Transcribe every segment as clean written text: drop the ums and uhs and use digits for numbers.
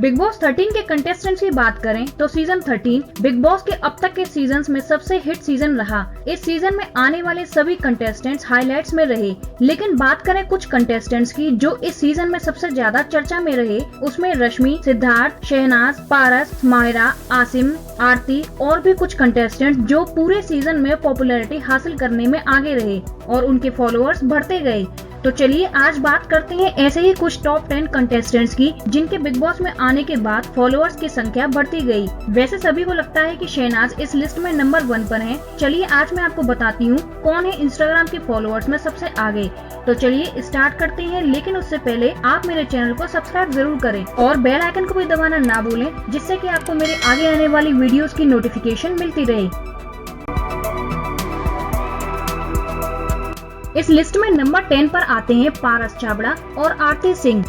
Big boss 13 के contestants की बात करें तो सीजन 13 बिग बॉस के अब तक के सीजन्स में सबसे हिट सीजन रहा। इस सीजन में आने वाले सभी कंटेस्टेंट्स हाइलाइट्स में रहे, लेकिन बात करें कुछ कंटेस्टेंट्स की जो इस सीजन में सबसे ज्यादा चर्चा में रहे, उसमें रश्मि, सिद्धार्थ, शहनाज, पारस, माहिरा, आसिम, आरती और भी कुछ कंटेस्टेंट्स जो पूरे सीजन में पॉपुलैरिटी हासिल करने में आगे रहे और उनके फॉलोअर्स बढ़ते गए। तो चलिए आज बात करते हैं ऐसे ही कुछ टॉप 10 कंटेस्टेंट्स की जिनके बिग बॉस में आने के बाद फॉलोअर्स की संख्या बढ़ती गई। वैसे सभी को लगता है कि शहनाज इस लिस्ट में नंबर 1 पर है। चलिए आज मैं आपको बताती हूँ कौन है इंस्टाग्राम के फॉलोअर्स में सबसे आगे। तो चलिए स्टार्ट करते हैं, लेकिन उससे पहले आप मेरे चैनल को सब्सक्राइब जरूर करें और बेल आइकन को भी दबाना ना भूलें, जिससे कि आपको मेरे आगे आने वाली वीडियोस की नोटिफिकेशन मिलती रहे। इस लिस्ट में नंबर 10 पर आते हैं पारस छाबड़ा और आरती सिंह।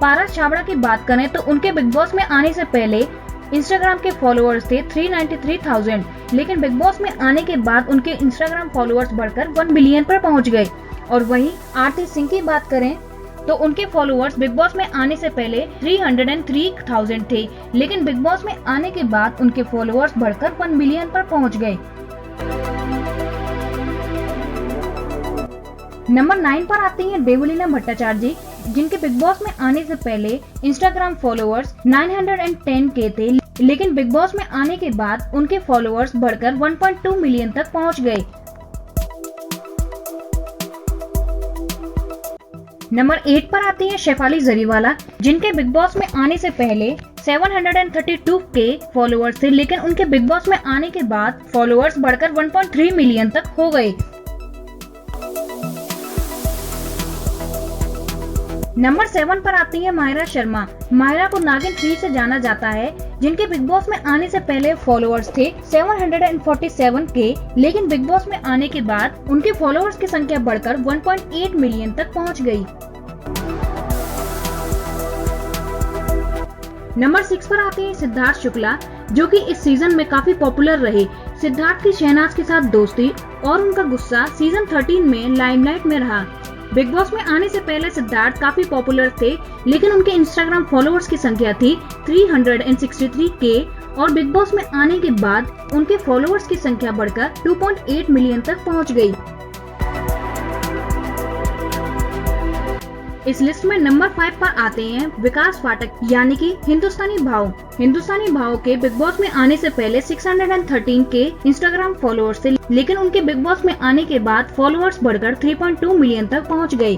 पारस छाबड़ा की बात करें तो उनके बिग बॉस में आने से पहले इंस्टाग्राम के फॉलोअर्स थे 393,000, लेकिन बिग बॉस में आने के बाद उनके इंस्टाग्राम फॉलोअर्स बढ़कर 1 बिलियन पर पहुंच गए। और वहीं आरती सिंह की बात करें तो उनके फॉलोअर्स बिग बॉस में आने से पहले 303,000 थे, लेकिन बिग बॉस में आने के बाद उनके फॉलोअर्स बढ़कर 1 बिलियन पर पहुंच गए। नंबर 9 पर आती हैं देवलीना भट्टाचार्य जी, जिनके बिग बॉस में आने से पहले इंस्टाग्राम फॉलोअर्स 910 के थे, लेकिन बिग बॉस में आने के बाद उनके फॉलोअर्स बढ़कर 1.2 मिलियन तक पहुंच गए। नंबर 8 पर आती हैं शेफाली जरीवाला, जिनके बिग बॉस में आने से पहले 732 के फॉलोअर्स थे, लेकिन उनके बिग बॉस में आने के बाद फॉलोअर्स बढ़कर 1.3 मिलियन तक हो गए। नंबर 7 पर आती है माहिरा शर्मा। माहिरा को नागिन 3 से जाना जाता है, जिनके बिग बॉस में आने से पहले फॉलोअर्स थे 747 के, लेकिन बिग बॉस में आने के बाद उनके फॉलोअर्स की संख्या बढ़कर 1.8 मिलियन तक पहुंच गई। नंबर 6 पर आते हैं सिद्धार्थ शुक्ला, जो कि इस सीजन में काफी पॉपुलर रहे। सिद्धार्थ की शहनाज के साथ दोस्ती और उनका गुस्सा सीजन 13 में लाइमलाइट में रहा। बिग बॉस में आने से पहले सिद्धार्थ काफी पॉपुलर थे, लेकिन उनके इंस्टाग्राम फॉलोअर्स की संख्या थी 363 के और बिग बॉस में आने के बाद उनके फॉलोअर्स की संख्या बढ़कर 2.8 मिलियन तक पहुंच गई। इस लिस्ट में नंबर 5 पर आते हैं विकास फाटक, यानी कि हिंदुस्तानी भाव। हिंदुस्तानी भाव के बिग बॉस में आने से पहले 613 के इंस्टाग्राम फॉलोअर्स थे, लेकिन उनके बिग बॉस में आने के बाद फॉलोअर्स बढ़कर 3.2 मिलियन तक पहुंच गए।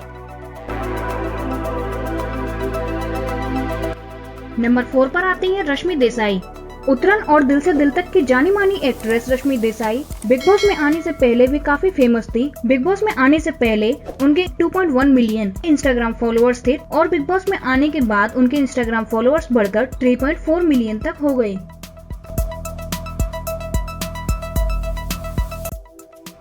नंबर 4 पर आती है रश्मि देसाई। उतरन और दिल से दिल तक की जानी मानी actress Rashmi Desai big Boss में आने से पहले भी काफी फेमस थी। बिग बॉस में आने से पहले उनके 2.1 मिलियन इंस्टाग्राम फॉलोअर्स थे और बिग बॉस में आने के बाद उनके इंस्टाग्राम फॉलोअर्स बढ़कर 3.4 मिलियन तक हो गए।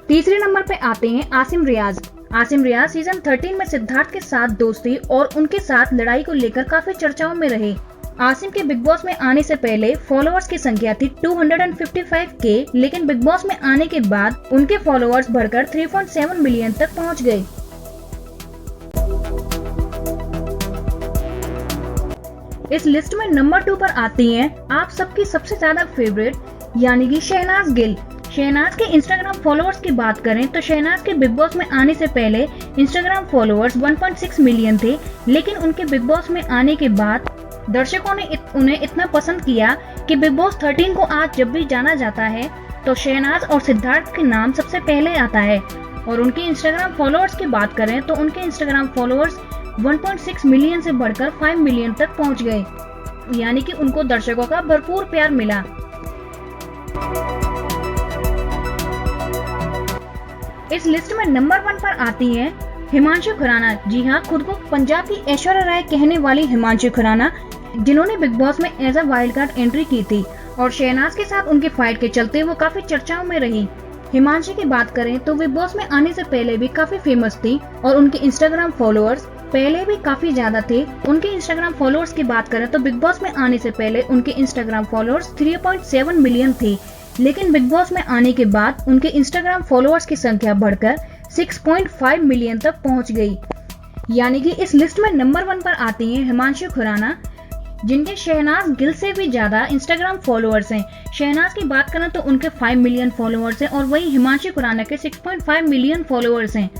तीसरे नंबर पे आते हैं आसिम रियाज। आसिम रियाज सीजन 13 में सिद्धार्थ के साथ दोस्ती और उनके साथ लड़ाई को लेकर काफी चर्चाओं में रहे। आसिम के बिग बॉस में आने से पहले फॉलोअर्स की संख्या थी 255 के, लेकिन बिग बॉस में आने के बाद उनके फॉलोअर्स बढ़कर 3.7 मिलियन तक पहुंच गए। इस लिस्ट में नंबर 2 पर आती हैं आप सबकी सबसे ज्यादा फेवरेट, यानी कि शहनाज गिल। शहनाज के इंस्टाग्राम फॉलोअर्स की बात करें तो शहनाज के बिग बॉस में आने से पहले इंस्टाग्राम फॉलोअर्स 1.6 मिलियन थे, लेकिन उनके बिग बॉस में आने के बाद दर्शकों ने उन्हें इतना पसंद किया कि बिग बॉस 13 को आज जब भी जाना जाता है तो शहनाज और सिद्धार्थ के नाम सबसे पहले आता है। और उनके इंस्टाग्राम फॉलोअर्स की बात करें तो उनके इंस्टाग्राम फॉलोअर्स 1.6 मिलियन से बढ़कर 5 मिलियन तक पहुंच गए, यानी कि उनको दर्शकों का भरपूर प्यार मिला। इस लिस्ट में नंबर 1 पर आती है हिमांशु खुराना। जी हाँ, खुद को पंजाब की ऐश्वर्या राय कहने वाली हिमांशु खुराना, जिन्होंने बिग बॉस में as a wild card entry की थी और शहनाज के साथ उनके फाइट के चलते वो काफी चर्चाओं में रही। हिमांशु की बात करें तो बिग बॉस में आने से पहले भी काफी फेमस थी और उनके इंस्टाग्राम फॉलोअर्स पहले भी काफी ज्यादा थे। उनके इंस्टाग्राम फॉलोअर्स की बात करें तो बिग बॉस में आने से पहले उनके इंस्टाग्राम फॉलोअर्स 3.7 मिलियन थे, लेकिन बिग बॉस में आने के बाद उनके इंस्टाग्राम फॉलोअर्स की संख्या बढ़कर 6.5 मिलियन तक पहुंच गई। यानी कि इस लिस्ट में नंबर 1 पर आती हैं हिमांशु खुराना। जिनके शहनाज गिल से भी ज्यादा इंस्टाग्राम फॉलोअर्स हैं। शहनाज की बात करें तो उनके 5 मिलियन फॉलोअर्स हैं और वहीं हिमांशी खुराना के 6.5 मिलियन फॉलोअर्स हैं।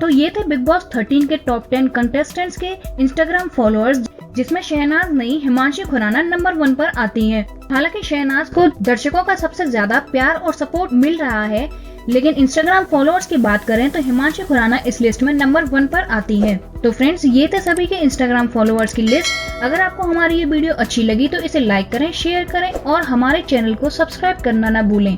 तो ये थे बिग बॉस 13 के टॉप 10 कंटेस्टेंट्स के इंस्टाग्राम फॉलोअर्स, जिसमें शहनाज नहीं हिमांशी खुराना नंबर 1 पर आती हैं। हालांकि शहनाज को दर्शकों का सबसे ज्यादा प्यार और सपोर्ट मिल रहा है, लेकिन इंस्टाग्राम फॉलोअर्स की बात करें तो हिमांशी खुराना इस लिस्ट में नंबर 1 पर आती है। तो फ्रेंड्स, ये थे सभी के इंस्टाग्राम फॉलोअर्स की लिस्ट। अगर आपको हमारी ये वीडियो अच्छी लगी तो इसे लाइक करें, शेयर करें और हमारे चैनल को सब्सक्राइब करना न भूलें।